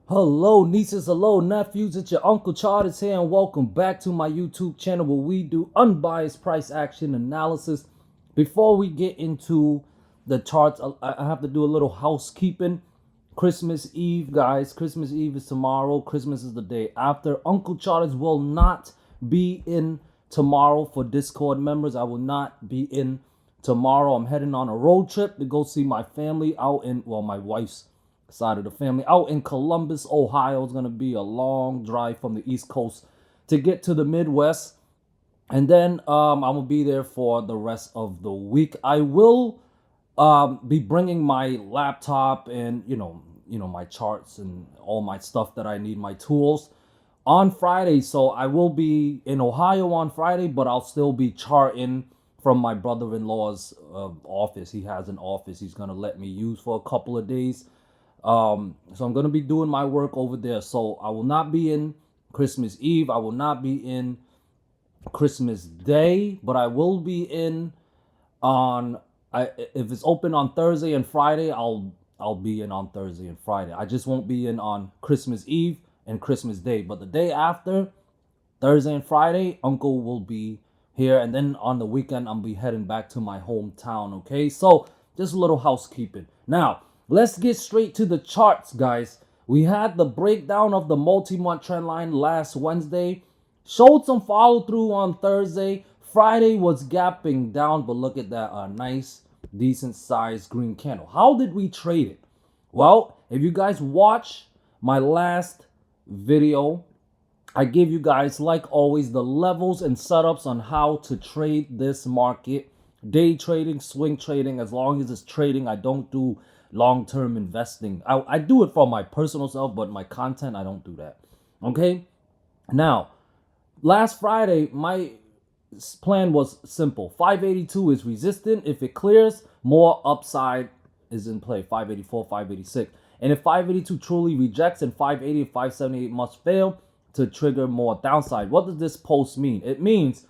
Hello, nieces, hello, nephews. It's your Uncle Charles here, and welcome back to my YouTube channel where we do unbiased price action analysis. Before we get into the charts, I have to do a little housekeeping. Christmas Eve, guys. Christmas Eve is tomorrow. Christmas is the day after. Uncle Charles will not be in tomorrow for Discord members. I will not be in tomorrow. I'm heading on a road trip to go see my family out in, well, my wife's side of the family out in Columbus, Ohio. It's going to be a long drive from the East Coast to get to the Midwest. And then I'm going to be there for the rest of the week. I will be bringing my laptop and my charts and all my stuff that I need, my tools on Friday. So I will be in Ohio on Friday, but I'll still be charting from my brother-in-law's office. He has an office he's gonna let me use for a couple of days. So I'm gonna be doing my work over there. So I will not be in Christmas Eve. I will not be in Christmas Day, but I will be in on if it's open on Thursday and Friday, I'll be in on Thursday and Friday. I just won't be in on Christmas Eve and Christmas Day. But the day after, Thursday and Friday, Uncle will be here, and then on the weekend I'll be heading back to my hometown. Okay, so just a little housekeeping. Now let's get straight to the charts, guys. We had the breakdown of the multi-month trend line last Wednesday. Showed some follow through on Thursday. Friday was gapping down, but look at that, a nice, decent sized green candle. How did we trade it? Well, if you guys watch my last video, I gave you guys, like always, the levels and setups on how to trade this market. Day trading, swing trading, as long as it's trading. I don't do long-term investing. I do it for my personal self, but my content, I don't do that. Okay? Now, last Friday, my plan was simple. 582 is resistant. If it clears, more upside is in play. 584, 586. And if 582 truly rejects and 580 and 578 must fail to trigger more downside. What does this post mean? It means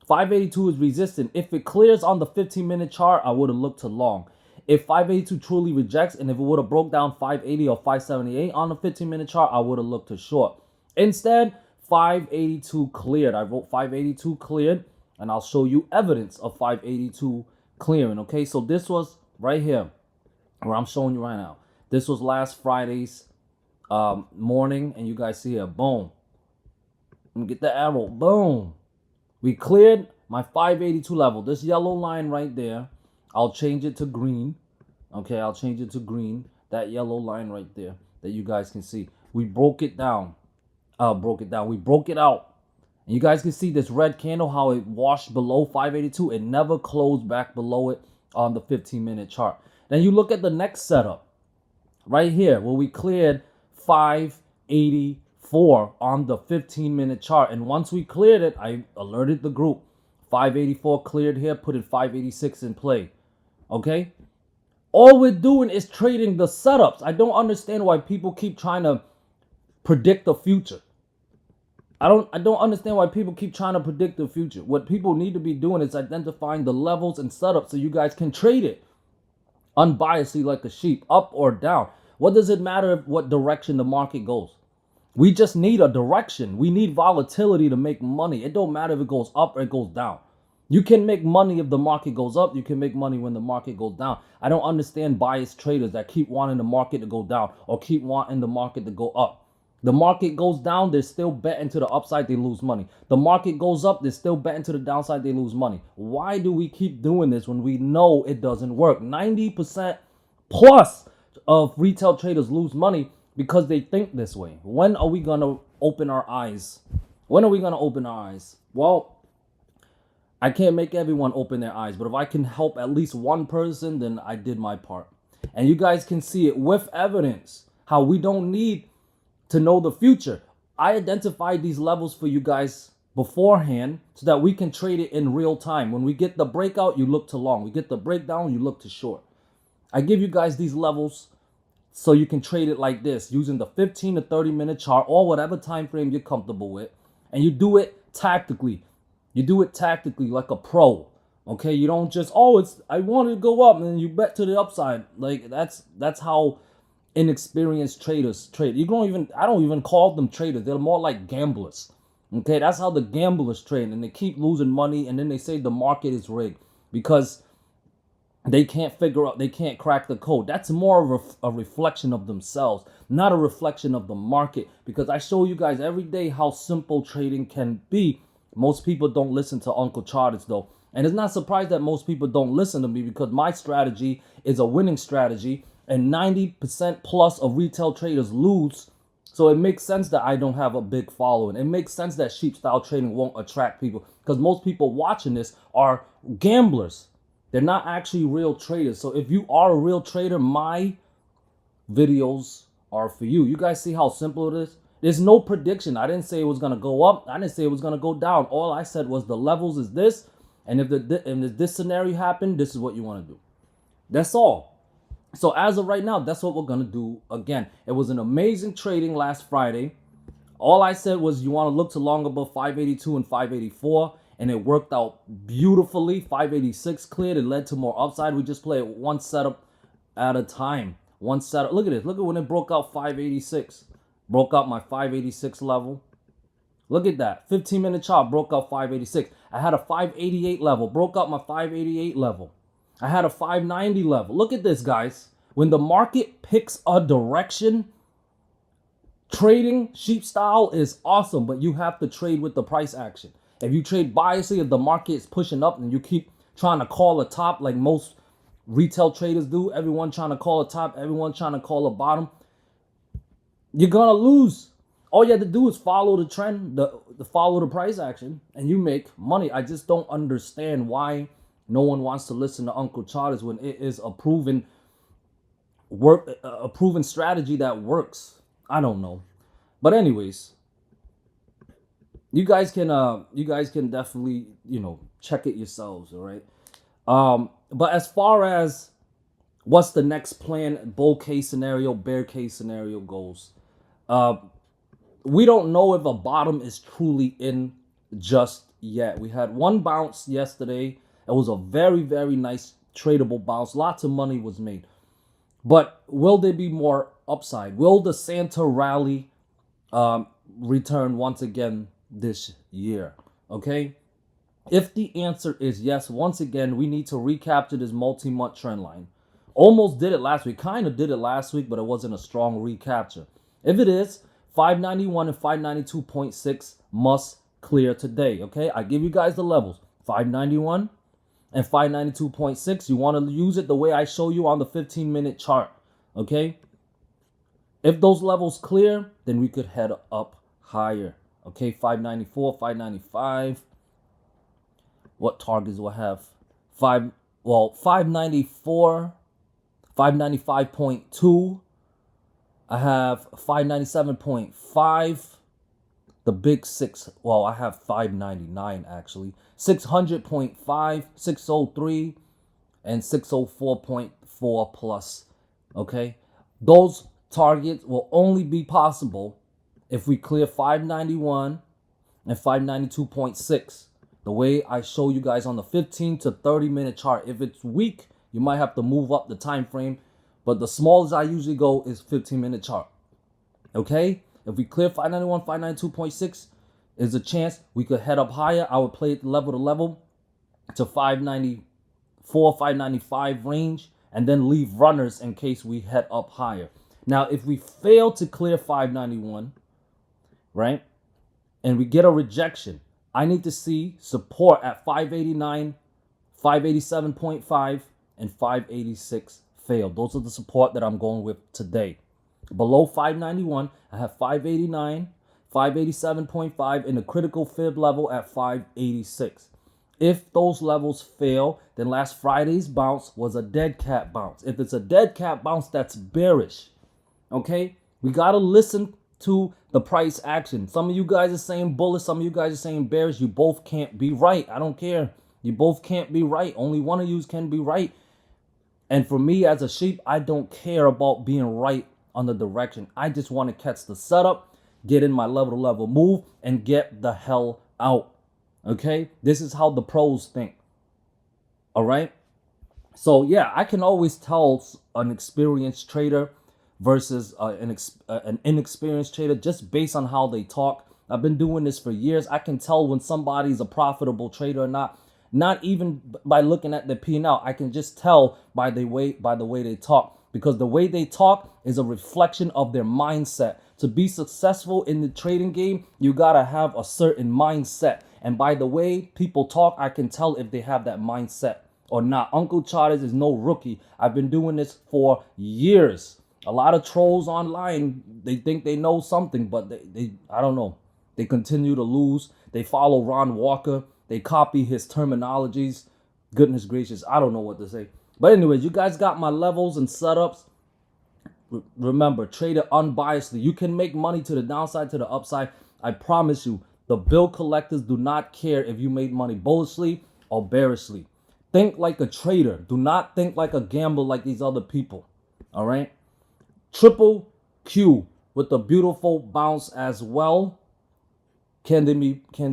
582 is resistant. If it clears on the 15-minute chart, I would have looked to long. If 582 truly rejects and if it would have broke down 580 or 578 on the 15-minute chart, I would have looked to short. Instead, 582 cleared. I wrote 582 cleared, and I'll show you evidence of 582 clearing. Okay, so this was right here where I'm showing you right now. This was last Friday's morning, and you guys see here, boom. Let me get the arrow, boom. We cleared my 582 level. This yellow line right there, I'll change it to green. Okay, I'll change it to green. That yellow line right there that you guys can see. We broke it down. We broke it out. And you guys can see this red candle, how it washed below 582. It never closed back below it on the 15-minute chart. Then you look at the next setup right here where we cleared 584 on the 15-minute chart. And once we cleared it, I alerted the group. 584 cleared here, put in 586 in play. Okay? All we're doing is trading the setups. I don't understand why people keep trying to predict the future. I don't understand why people keep trying to predict the future. What people need to be doing is identifying the levels and setups so you guys can trade it unbiasedly like a sheep, up or down. What does it matter what direction the market goes? We just need a direction. We need volatility to make money. It don't matter if it goes up or it goes down. You can make money if the market goes up. You can make money when the market goes down. I don't understand biased traders that keep wanting the market to go down or keep wanting the market to go up. The market goes down, they're still betting to the upside, they lose money. The market goes up, they're still betting to the downside, they lose money. Why do we keep doing this when we know it doesn't work? 90% plus of retail traders lose money because they think this way. When are we going to open our eyes? When are we going to open our eyes? Well, I can't make everyone open their eyes, but if I can help at least one person, then I did my part. And you guys can see it with evidence, how we don't need to know the future. I identified these levels for you guys beforehand so that we can trade it in real time. When we get the breakout, you look to long. We get the breakdown, you look to short. I give you guys these levels so you can trade it like this using the 15 to 30 minute chart or whatever time frame you're comfortable with. And you do it tactically. You do it tactically like a pro. Okay, you don't just, I want it to go up, and then you bet to the upside. Like that's how inexperienced traders trade. I don't even call them traders. They're more like gamblers. Okay, that's how the gamblers trade, and they keep losing money, and then they say the market is rigged because they can't figure out, they can't crack the code. That's more of a reflection of themselves, not a reflection of the market, because I show you guys every day how simple trading can be. Most people don't listen to Uncle Charters though. And it's not surprised that most people don't listen to me, because my strategy is a winning strategy, and 90% plus of retail traders lose. So it makes sense that I don't have a big following. It makes sense that sheep style trading won't attract people, because most people watching this are gamblers. They're not actually real traders. So if you are a real trader, my videos are for you. You guys see how simple it is? There's no prediction. I didn't say it was going to go up. I didn't say it was going to go down. All I said was the levels is this. And if this scenario happened, this is what you want to do. That's all. So as of right now, that's what we're going to do again. It was an amazing trading last Friday. All I said was you want to look to long above 582 and 584. And it worked out beautifully. 586 cleared. It led to more upside. We just played one setup at a time. One setup. Look at this. Look at when it broke out 586. Broke out my 586 level. Look at that. 15-minute chart broke out 586. I had a 588 level. Broke out my 588 level. I had a 590 level. Look at this, guys. When the market picks a direction, trading sheep style is awesome, but you have to trade with the price action. If you trade biasly, if the market is pushing up and you keep trying to call a top like most retail traders do, everyone trying to call a top, everyone trying to call a bottom, you're going to lose. All you have to do is follow the trend, follow the price action, and you make money. I just don't understand why no one wants to listen to Uncle Charters when it is a proven strategy that works. I don't know. But anyways, you guys can definitely, check it yourselves, all right? But as far as what's the next plan, bull case scenario, bear case scenario goes, we don't know if a bottom is truly in just yet. We had one bounce yesterday. It was a very, very nice tradable bounce. Lots of money was made. But will there be more upside? Will the Santa rally return once again this year? Okay, if the answer is yes, once again we need to recapture this multi-month trend line. Almost did it last week, kind of did it last week, but it wasn't a strong recapture. If it is, 591 and 592.6 must clear today. Okay, I give you guys the levels: 591 and 592.6. You want to use it the way I show you on the 15-minute chart. Okay, if those levels clear, then we could head up higher. Okay, 594, 595. What targets do I have? 594, 595.2. I have 597.5. The big six. Well, I have 599 actually. 600.5, 603, and 604.4 plus. Okay, those targets will only be possible if we clear 591 and 592.6, the way I show you guys on the 15 to 30 minute chart. If it's weak, you might have to move up the time frame, but the smallest I usually go is 15-minute chart. Okay, if we clear 591, 592.6, there's a chance we could head up higher. I would play it level to level to 594, 595 range, and then leave runners in case we head up higher. Now, if we fail to clear 591, right, and we get a rejection, I need to see support at 589, 587.5, and 586 fail. Those are the support that I'm going with today. Below 591, I have 589, 587.5, and a critical fib level at 586. If those levels fail, then last Friday's bounce was a dead cat bounce. If it's a dead cat bounce, that's bearish. Okay? We got to listen to the price action. Some of you guys are saying bullish, some of you guys are saying bearish. You both can't be right. I don't care. You both can't be right. Only one of you can be right. And for me as a sheep, I don't care about being right on the direction. I just want to catch the setup, get in my level to level move, and get the hell out. Okay? This is how the pros think. All right? So yeah, I can always tell an experienced trader versus an inexperienced trader just based on how they talk. I've been doing this for years. I can tell when somebody's a profitable trader or not. Not even by looking at the P&L. I can just tell by the way they talk, because the way they talk is a reflection of their mindset. To be successful in the trading game, you gotta have a certain mindset. And by the way people talk, I can tell if they have that mindset or not. Uncle Charters is no rookie. I've been doing this for years. A lot of trolls online, they think they know something, but they I don't know. They continue to lose. They follow Ron Walker. They copy his terminologies. Goodness gracious, I don't know what to say. But anyways, you guys got my levels and setups. Remember, trade it unbiasedly. You can make money to the downside, to the upside. I promise you, the bill collectors do not care if you made money bullishly or bearishly. Think like a trader. Do not think like a gambler like these other people. All right? Triple Q with a beautiful bounce as well. Can they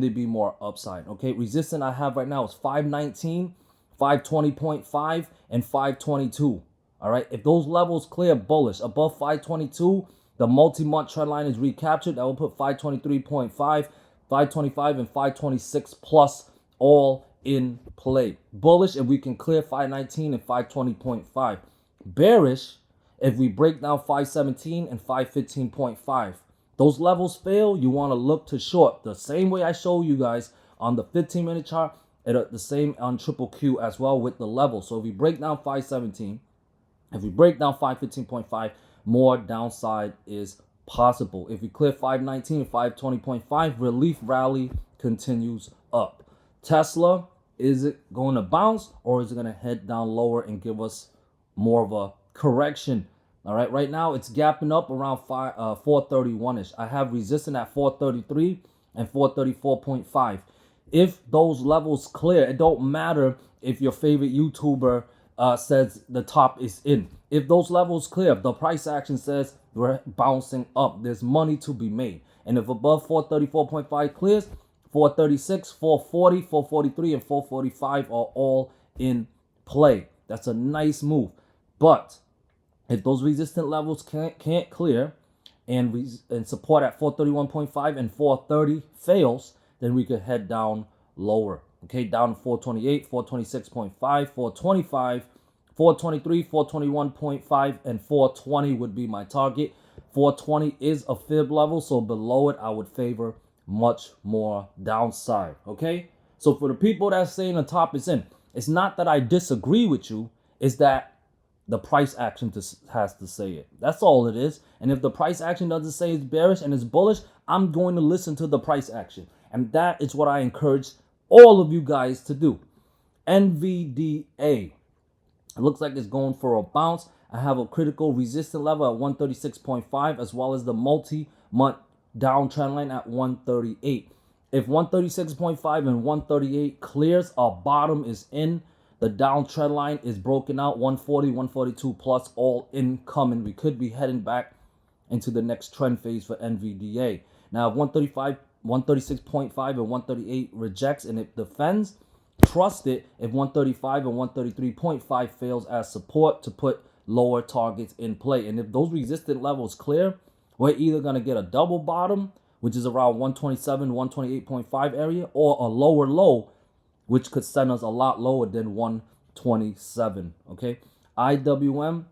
be more upside? Okay, resistance I have right now is 519, 520.5, and 522. All right, if those levels clear bullish above 522, the multi-month trend line is recaptured. That will put 523.5, 525, and 526 plus all in play. Bullish if we can clear 519 and 520.5. Bearish if we break down 517 and 515.5. Those levels fail, you want to look to short. The same way I show you guys on the 15-minute chart, and the same on Triple Q as well with the levels. So if we break down 517, if we break down 515.5, more downside is possible. If we clear 519 and 520.5, relief rally continues up. Tesla, is it going to bounce or is it going to head down lower and give us more of a correction? All right, right now it's gapping up around 431-ish. I have resistance at 433 and 434.5. If those levels clear, it don't matter if your favorite YouTuber says the top is in. If those levels clear, the price action says we're bouncing up. There's money to be made. And if above 434.5 clears, 436, 440, 443, and 445 are all in play. That's a nice move. But if those resistant levels can't clear and support at 431.5 and 430 fails, then we could head down lower. Okay, down to 428, 426.5, 425, 423, 421.5, and 420 would be my target. 420 is a fib level, so below it, I would favor much more downside. Okay, so for the people that's saying the top is in, it's not that I disagree with you, it's that the price action has to say it. That's all it is. And if the price action doesn't say it's bearish and it's bullish, I'm going to listen to the price action. And that is what I encourage all of you guys to do. NVDA. It looks like it's going for a bounce. I have a critical resistance level at 136.5 as well as the multi-month downtrend line at 138. If 136.5 and 138 clears, our bottom is in. The downtrend line is broken out, 140, 142 plus all incoming. We could be heading back into the next trend phase for NVDA. Now, if 135, 136.5 and 138 rejects and it defends, trust it if 135 and 133.5 fails as support to put lower targets in play. And if those resistant levels clear, we're either going to get a double bottom, which is around 127, 128.5 area, or a lower low, which could send us a lot lower than 127, okay? IWM,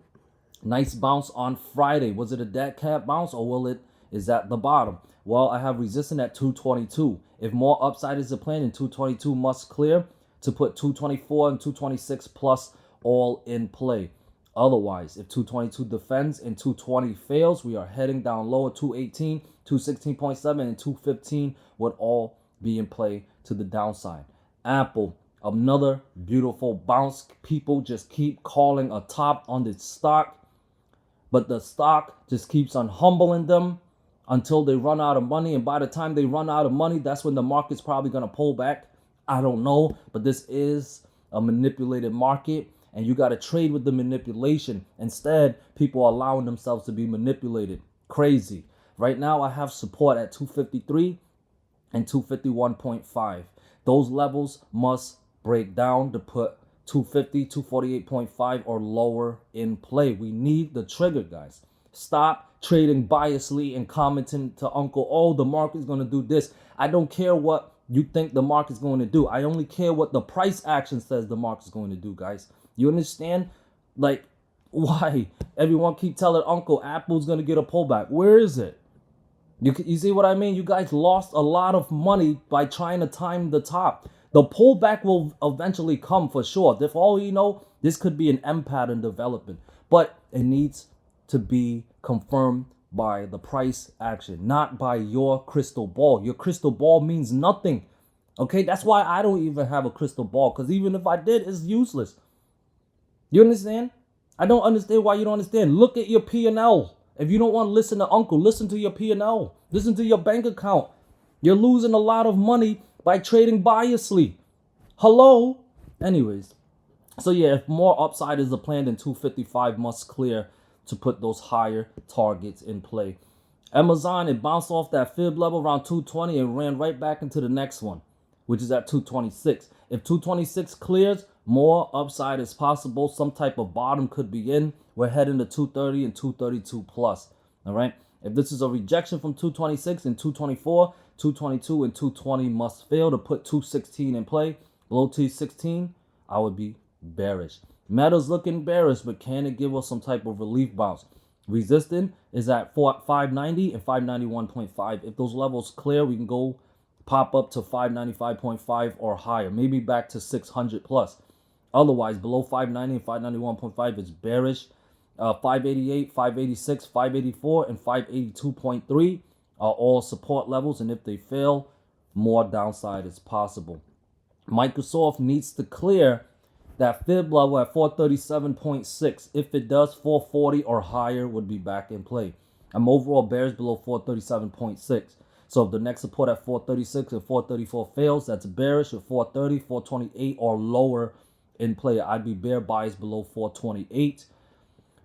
nice bounce on Friday. Was it a dead cat bounce or is that the bottom? Well, I have resistance at 222. If more upside is the plan, then 222 must clear to put 224 and 226 plus all in play. Otherwise, if 222 defends and 220 fails, we are heading down lower. 218, 216.7, and 215 would all be in play to the downside. Apple, another beautiful bounce. People just keep calling a top on the stock, but the stock just keeps on humbling them until they run out of money. And by the time they run out of money, that's when the market's probably going to pull back. I don't know, but this is a manipulated market, and you got to trade with the manipulation. Instead, people are allowing themselves to be manipulated. Crazy. Right now, I have support at 253 and 251.5. Those levels must break down to put 250, 248.5 or lower in play. We need the trigger, guys. Stop trading biasly and commenting to Uncle, oh, the market's going to do this. I don't care what you think the market's going to do. I only care what the price action says the market's going to do, guys. You understand? Like, why? Everyone keep telling Uncle Apple's going to get a pullback. Where is it? You see what I mean? You guys lost a lot of money by trying to time the top. The pullback will eventually come for sure. For all you know, this could be an M pattern development. But it needs to be confirmed by the price action, not by your crystal ball. Your crystal ball means nothing. Okay, that's why I don't even have a crystal ball, because even if I did, it's useless. You understand? I don't understand why you don't understand. Look at your P&L. If you don't want to listen to Uncle, listen to your P&L. Listen to your bank account. You're losing a lot of money by trading biasly. Hello? Anyways, so yeah, if more upside is the plan, then 255 must clear to put those higher targets in play. Amazon, it bounced off that fib level around 220 and ran right back into the next one, which is at 226. If 226 clears, more upside is possible. Some type of bottom could be in. We're heading to 230 and 232 plus. All right. If this is a rejection from 226 and 224, 222 and 220 must fail to put 216 in play. Below 216, I would be bearish. Meta's looking bearish, but can it give us some type of relief bounce? Resistance is at 590 and 591.5. If those levels clear, we can go pop up to 595.5 or higher, maybe back to 600 plus. Otherwise, below 590 and 591.5 is bearish. 588, 586, 584, and 582.3 are all support levels, and if they fail, more downside is possible. Microsoft needs to clear that fib level at 437.6. If it does, 440 or higher would be back in play. I'm overall bearish below 437.6. So if the next support at 436 and 434 fails, that's bearish. At 430, 428 or lower in play, I'd be bear bias below 428.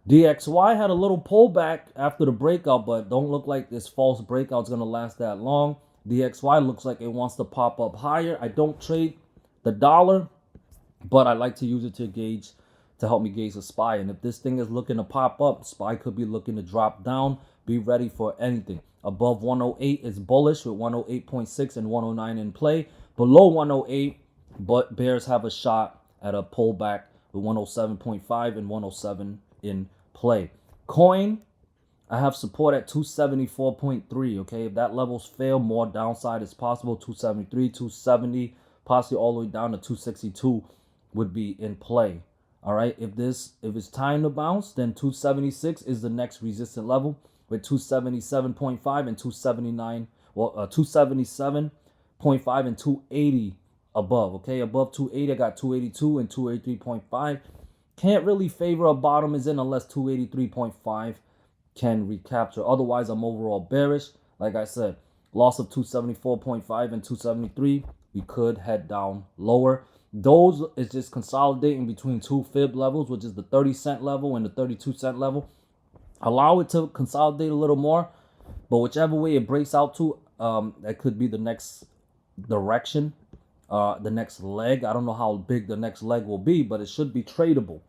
DXY had a little pullback after the breakout, but don't look like this false breakout is going to last that long. DXY looks like it wants to pop up higher. I don't trade the dollar, but I like to use it to help me gauge a SPY. And if this thing is looking to pop up, SPY could be looking to drop down. Be ready for anything. Above 108 is bullish with 108.6 and 109 in play. Below 108, but bears have a shot at a pullback with 107.5 and 107 in play. Coin, I have support at 274.3. Okay, if that levels fail, more downside is possible. 273, 270, possibly all the way down to 262 would be in play. All right, if it's time to bounce, then 276 is the next resistant level with 277.5 and 279. Well, 277.5 and 280 above. Okay, above 280, I got 282 and 283.5. Can't really favor a bottom is in unless 283.5 can recapture. Otherwise, I'm overall bearish. Like I said, loss of 274.5 and 273. We could head down lower. Those is just consolidating between two fib levels, which is the 30-cent level and the 32-cent level. Allow it to consolidate a little more, but whichever way it breaks out to, that could be the next direction, the next leg. I don't know how big the next leg will be, but it should be tradable.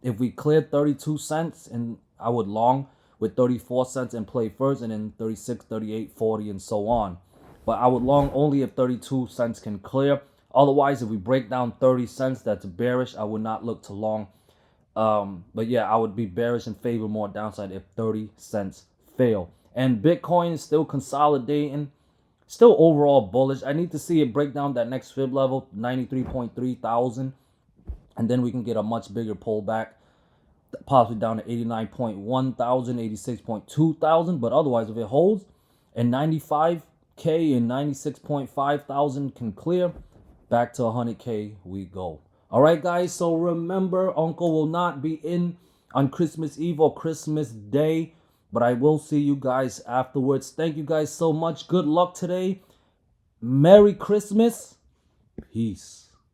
If we cleared 32 cents, and I would long with 34 cents and play first, and then 36, 38, 40, and so on. But I would long only if 32 cents can clear. Otherwise, if we break down 30 cents, that's bearish. I would not look to long. But yeah, I would be bearish and favor more downside if 30 cents fail. And Bitcoin is still consolidating, still overall bullish. I need to see it break down that next fib level, 93.3 thousand. And then we can get a much bigger pullback, possibly down to 89.1 thousand, 86.2 thousand. But otherwise, if it holds and 95K and 96.5 thousand can clear, back to 100K we go. All right, guys. So remember, Uncle will not be in on Christmas Eve or Christmas Day, but I will see you guys afterwards. Thank you guys so much. Good luck today. Merry Christmas. Peace.